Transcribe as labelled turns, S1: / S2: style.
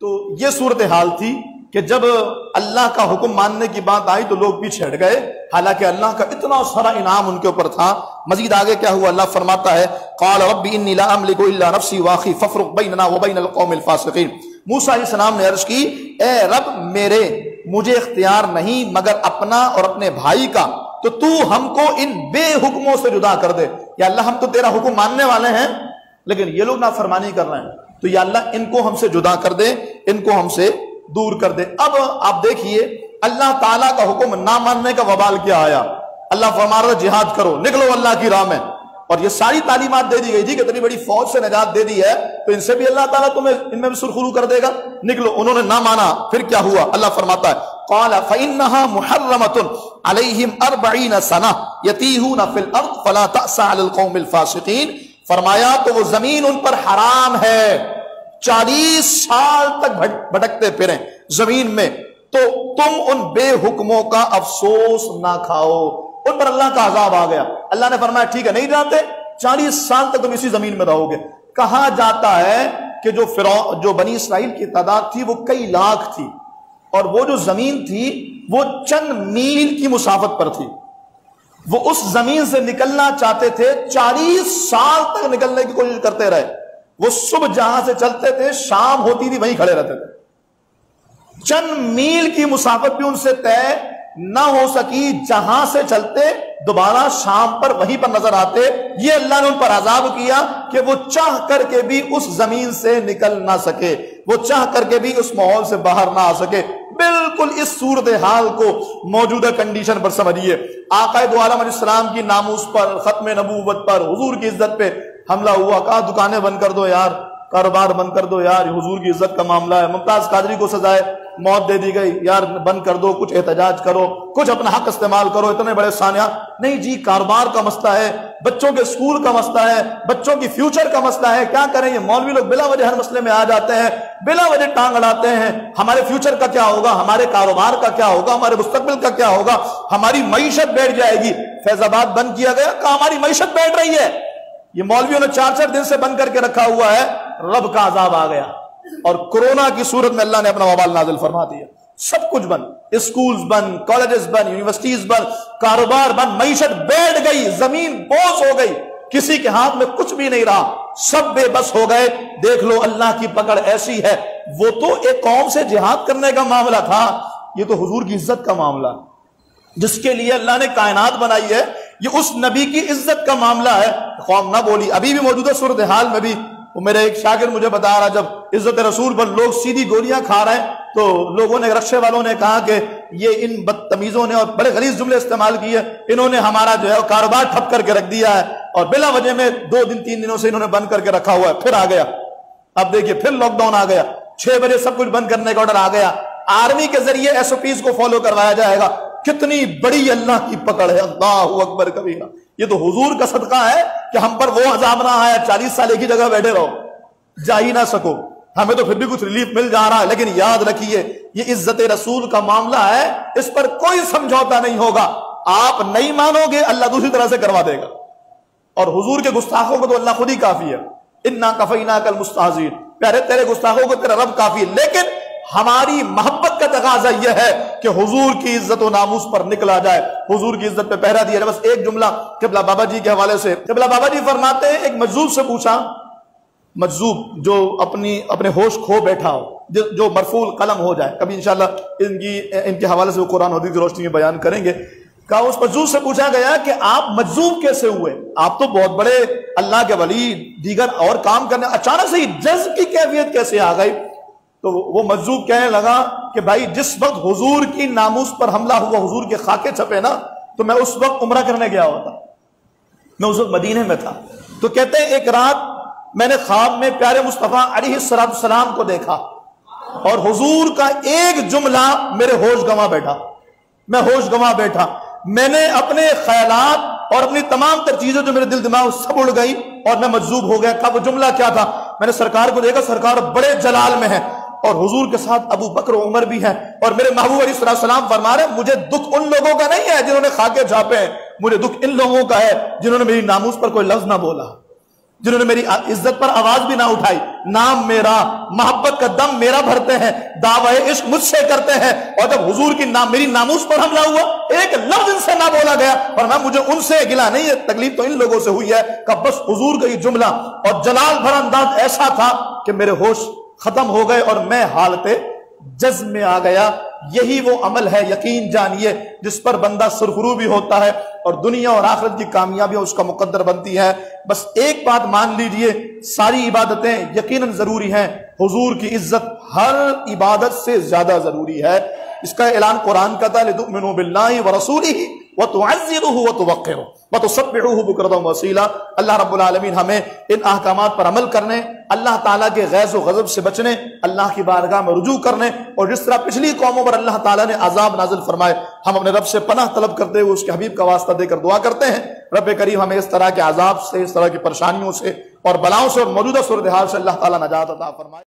S1: تو یہ صورتحال تھی کہ جب اللہ کا حکم ماننے کی بات آئی تو لوگ پیچھے ہٹ گئے، حالانکہ اللہ کا اتنا سارا انعام ان کے اوپر تھا۔ مزید آگے کیا ہوا؟ اللہ فرماتا ہے قال رب انی لا املک الا نفسی واخی فافرق بیننا وبین القوم الفاسقین۔ موسیٰ علیہ السلام نے عرض کی اے رب میرے، مجھے اختیار نہیں مگر اپنا اور اپنے بھائی کا، تو تو ہم کو ان بے حکموں سے جدا کر دے۔ یا اللہ ہم تو تیرا حکم ماننے والے ہیں لیکن یہ لوگ نافرمانی کر رہے ہیں، تو یا اللہ ان کو ہم سے جدا کر دے، ان کو ہم سے دور کر دے۔ اب آپ دیکھیے اللہ تعالیٰ کا حکم نہ ماننے کا وبال کیا آیا۔ اللہ فرما رہا جہاد کرو، نکلو اللہ کی راہ میں، اور یہ ساری تعلیمات دے دی گئی تھی کہ اتنی بڑی فوج سے نجات دے دی ہے تو ان سے بھی اللہ تعالیٰ تمہیں ان میں بھی سرخرو کر دے گا، نکلو۔ انہوں نے نہ مانا، پھر کیا ہوا؟ اللہ فرماتا ہے قال فإنها محرمة عليهم 40 سنة يتيهون في الأرض فلا تأس على القوم الفاسقين۔ فرمایا تو وہ زمین ان پر حرام ہے، 40 سال تک بھٹکتے پھریں زمین میں، تو تم ان بے حکموں کا افسوس نہ کھاؤ۔ ان پر اللہ کا عذاب آ گیا، اللہ نے فرمایا ٹھیک ہے نہیں جاتے، 40 سال تک تم اسی زمین میں رہو گے۔ کہا جاتا ہے کہ جو بنی اسرائیل کی تعداد تھی وہ کئی لاکھ تھی، اور وہ جو زمین تھی وہ چند میل کی مسافت پر تھی، وہ اس زمین سے نکلنا چاہتے تھے، 40 سال تک نکلنے کی کوشش کرتے رہے۔ وہ صبح جہاں سے چلتے تھے شام ہوتی تھی وہیں کھڑے رہتے تھے، چند میل کی مسافت بھی ان سے طے نہ ہو سکی، جہاں سے چلتے دوبارہ شام پر وہیں پر نظر آتے۔ یہ اللہ نے ان پر عذاب کیا کہ وہ چاہ کر کے بھی اس زمین سے نکل نہ سکے، وہ چاہ کر کے بھی اس ماحول سے باہر نہ آ سکے۔ بالکل اس صورتحال کو موجودہ کنڈیشن پر سمجھیے، آقا دو عالم علیہ السلام کی ناموس پر، ختم نبوت پر، حضور کی عزت پہ حملہ ہوا، کہا دکانیں بند کر دو یار، کاروبار بند کر دو یار، حضور کی عزت کا معاملہ ہے۔ ممتاز قادری کو سزائے موت دے دی گئی، یار بند کر دو، کچھ احتجاج کرو، کچھ اپنا حق استعمال کرو، اتنے بڑے سانحہ نہیں جی، کاروبار کا مسئلہ ہے، بچوں کے اسکول کا مسئلہ ہے، بچوں کی فیوچر کا مسئلہ ہے، کیا کریں یہ مولوی لوگ بلا وجہ ہر مسئلے میں آ جاتے ہیں، بلا وجہ ٹانگ اڑاتے ہیں۔ ہمارے فیوچر کا کیا ہوگا، ہمارے کاروبار کا کیا ہوگا، ہمارے مستقبل کا کیا ہوگا، ہماری معیشت بیٹھ جائے گی۔ فیض آباد بند کیا گیا، کہا ہماری معیشت بیٹھ رہی ہے، یہ مولویوں نے 4 دن سے بند کر کے رکھا ہوا ہے، رب کا عذاب آ گیا، اور کورونا کی صورت میں اللہ نے اپنا وبال نازل فرما دیا۔ سب کچھ بند، اسکولز بند، کالجز بند، یونیورسٹیز بند، کاروبار بند، معیشت بیٹھ گئی، زمین بوس ہو گئی، کسی کے ہاتھ میں کچھ بھی نہیں رہا، سب بے بس ہو گئے۔ دیکھ لو اللہ کی پکڑ ایسی ہے، وہ تو ایک قوم سے جہاد کرنے کا معاملہ تھا، یہ تو حضور کی عزت کا معاملہ، جس کے لیے اللہ نے کائنات بنائی ہے، یہ اس نبی کی عزت کا معاملہ ہے۔ قوم نہ بولی، ابھی بھی موجودہ صورتحال میں بھی وہ میرے ایک شاگرد مجھے بتا رہا، جب عزت رسول پر لوگ سیدھی گولیاں کھا رہے ہیں تو لوگوں نے، رکشے والوں نے کہا کہ یہ ان بدتمیزوں نے، اور بڑے غلیظ جملے استعمال کیے، انہوں نے ہمارا جو ہے کاروبار ٹھپ کر کے رکھ دیا ہے، اور بلا وجہ میں 2 دن 3 دنوں سے انہوں نے بند کر کے رکھا ہوا ہے۔ پھر آ گیا، اب دیکھیے پھر لاک ڈاؤن آ گیا، 6 بجے سب کچھ بند کرنے کا آرڈر آ گیا، آرمی کے ذریعے SOPs کو فالو کروایا جائے گا۔ کتنی بڑی اللہ کی پکڑ ہے، اللہ اکبر کبیرہ۔ یہ تو حضور کا صدقہ ہے کہ ہم پر وہ عذاب نہ آیا، 40 سال ایک ہی جگہ بیٹھے رہو، جا ہی نہ سکو، ہمیں تو پھر بھی کچھ ریلیف مل جا رہا ہے۔ لیکن یاد رکھیے یہ عزت رسول کا معاملہ ہے، اس پر کوئی سمجھوتا نہیں ہوگا، آپ نہیں مانو گے اللہ دوسری طرح سے کروا دے گا، اور حضور کے گستاخوں کو تو اللہ خود ہی کافی ہے۔ انا کفیناک المستہزئین، پیارے تیرے گستاخوں کو تیرا رب کافی ہے۔ لیکن ہماری محبت کا تقاضا یہ ہے کہ حضور کی عزت و ناموس پر نکلا جائے، حضور کی عزت پہ پہرا دیا جائے۔ بس ایک جملہ قبلہ بابا جی کے حوالے سے، قبلہ بابا جی فرماتے ہیں ایک مجذوب سے پوچھا، مجذوب جو اپنے ہوش کھو بیٹھا ہو، جو مرفوع القلم ہو جائے، کبھی انشاءاللہ ان کے حوالے سے وہ قرآن حدیث کی روشنی میں بیان کریں گے۔ کہا اس مجذوب سے پوچھا گیا کہ آپ مجذوب کیسے ہوئے، آپ تو بہت بڑے اللہ کے ولی، دیگر اور کام کرنے، اچانک سے جذب کی کیفیت کیسے آ گئی؟ تو وہ مجذوب کہنے لگا کہ بھائی جس وقت حضور کی ناموس پر حملہ ہوا، حضور کے خاکے چھپے نا، تو میں اس وقت عمرہ کرنے گیا ہوا تھا، میں اس وقت مدینے میں تھا۔ تو کہتے ہیں ایک رات میں نے خواب میں پیارے مصطفیٰ علیہ السلام کو دیکھا، اور حضور کا ایک جملہ میرے ہوش گنوا بیٹھا، میں ہوش گنوا بیٹھا، میں نے اپنے خیالات اور اپنی تمام تر چیزیں جو میرے دل دماغ سب اڑ گئی، اور میں مجذوب ہو گیا۔ کہا وہ جملہ کیا تھا؟ میں نے سرکار کو دیکھا، سرکار بڑے جلال میں ہے، اور حضور کے ساتھ ابو بکر و عمر بھی ہیں، اور میرے محبوب علیہ السلام فرما رہے ہیں مجھے دکھ ان لوگوں کا نہیں ہے جنہوں نے خاکے چھاپے ہیں، مجھے دکھ ان لوگوں کا ہے جنہوں نے میری ناموس پر کوئی لفظ نہ بولا۔ جنہوں نے میری عزت پر آواز بھی نہ اٹھائی، نام میرا، محبت کا دم میرا بھرتے ہیں، دعوی عشق مجھ سے کرتے ہیں، اور جب حضور کی میری ناموس پر حملہ ہوا ایک لفظ ان سے نہ بولا گیا، فرمایا مجھے ان سے گلا نہیں ہے، تکلیف تو ان لوگوں سے ہوئی ہے، کہ بس حضور کا یہ جملہ اور جلال بھرا انداز ایسا تھا کہ میرے ہوش ختم ہو گئے اور میں حالت جذب میں آ گیا۔ یہی وہ عمل ہے، یقین جانیے، جس پر بندہ سرخرو بھی ہوتا ہے اور دنیا اور آخرت کی کامیابی اس کا مقدر بنتی ہے۔ بس ایک بات مان لیجئے، ساری عبادتیں یقیناً ضروری ہیں، حضور کی عزت ہر عبادت سے زیادہ ضروری ہے۔ اس کا اعلان قرآن کا تھا، لِتُؤْمِنُوا بِاللَّهِ وَرَسُولِهِ وَتُعَزِّرُوهُ وَتُوَقِّرُوهُ وَتُسَبِّحُوهُ بُكْرَةً وَأَصِيلًا۔ اللہ رب العالمین ہمیں ان احکامات پر عمل کرنے، اللہ تعالیٰ کے غیظ و غضب سے بچنے، اللہ کی بارگاہ میں رجوع کرنے، اور جس طرح پچھلی قوموں پر اللہ تعالیٰ نے عذاب نازل فرمائے، ہم اپنے رب سے پناہ طلب کرتے ہوئے اس کے حبیب کا واسطہ دے کر دعا کرتے ہیں، رب کریم ہمیں اس طرح کے عذاب سے، اس طرح کی پریشانیوں سے اور بلاؤں سے اور موجودہ صورتحال سے اللہ تعالیٰ نجات عطا فرمائے۔